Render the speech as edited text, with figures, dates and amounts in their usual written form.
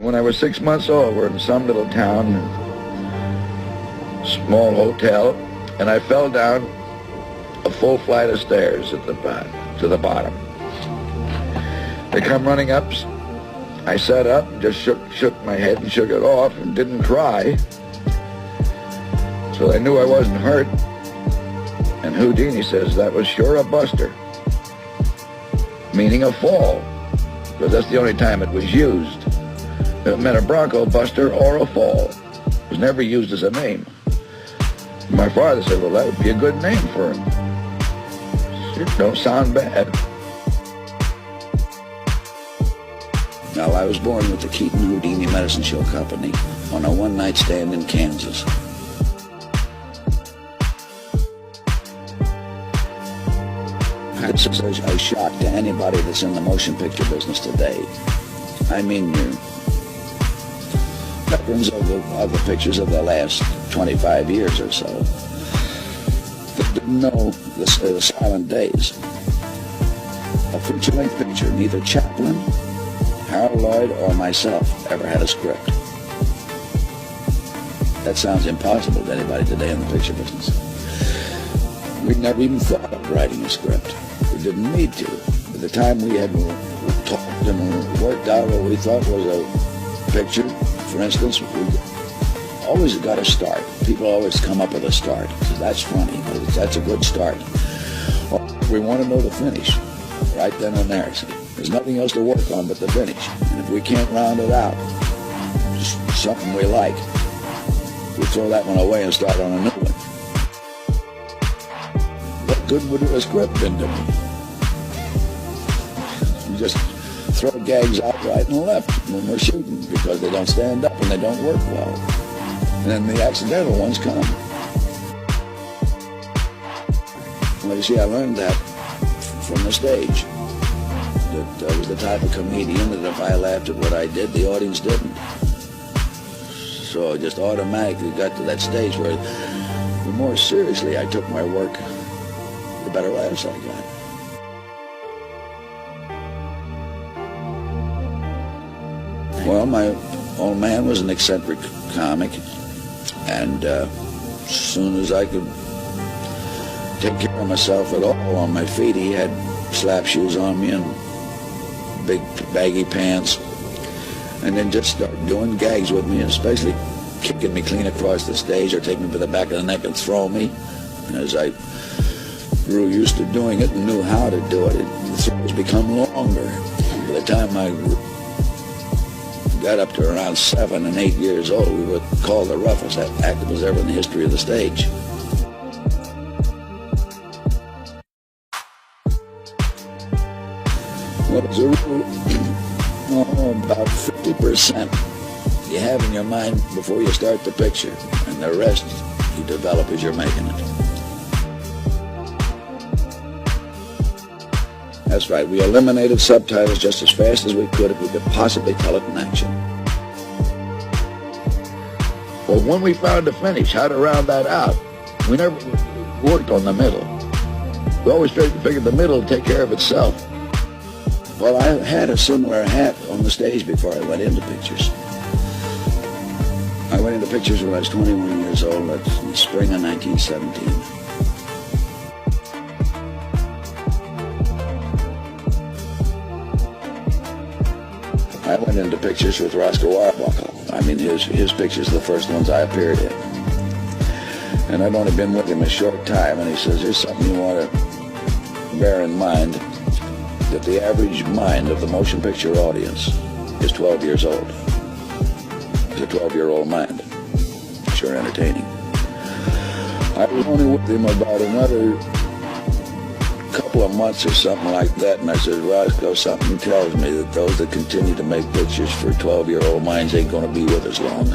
When I was 6 months old, we're in some little town, small hotel, and I fell down a full flight of stairs at to the bottom. They come running up. I sat up, just shook my head and shook it off and didn't cry. So they knew I wasn't hurt. And Houdini says that was sure a buster, meaning a fall, because that's the only time it was used. It meant a bronco buster or a fall. It was never used as a name. My father said, well, that would be a good name for him. It don't sound bad. Now, I was born with the Keaton Houdini Medicine Show Company on a one-night stand in Kansas. This is a shock to anybody that's in the motion picture business today. I mean, you're veterans of the pictures of the last 25 years or so that didn't know the silent days. A feature-length picture, neither Chaplin, Harold Lloyd, or myself ever had a script. That sounds impossible to anybody today in the picture business. We never even thought of writing a script. We didn't need to. By the time we had talked and worked out what we thought was a picture, for instance, we always got a start. People always come up with a start. So that's funny. That's a good start. We want to know the finish right then and there. So there's nothing else to work on but the finish. And if we can't round it out, just something we like, we throw that one away and start on a new one. What good would a script been doing? You just throw gags out right and left when we're shooting because they don't stand up and they don't work well. And then the accidental ones come. Well, you see, I learned that from the stage. That I was the type of comedian that if I laughed at what I did, the audience didn't. So I just automatically got to that stage where the more seriously I took my work, the better laughs I got. Well, my old man was an eccentric comic, and as soon as I could take care of myself at all on my feet, he had slap shoes on me and big baggy pants, and then just started doing gags with me, and especially kicking me clean across the stage or taking me by the back of the neck and throw me. And as I grew used to doing it and knew how to do it, the throws become longer. By the time I got up to around 7 and 8 years old, we were called the roughest actors ever in the history of the stage. What is a rule? About 50% you have in your mind before you start the picture, and the rest you develop as you're making it. That's right, we eliminated subtitles just as fast as we could if we could possibly tell it in action. Well, when we found the finish, how to round that out, we never worked on the middle. We always figured the middle would take care of itself. Well, I had a similar hat on the stage before I went into pictures. I went into pictures when I was 21 years old. That's in the spring of 1917. I went into pictures with Roscoe Arbuckle. I mean, his pictures are the first ones I appeared in. And I'd only been with him a short time, and he says, here's something you want to bear in mind, that the average mind of the motion picture audience is 12 years old. It's a 12-year-old mind. Sure entertaining. I was only with him about another couple of months or something like that, and I said, Roscoe, something tells me that those that continue to make pictures for 12-year-old minds ain't going to be with us long.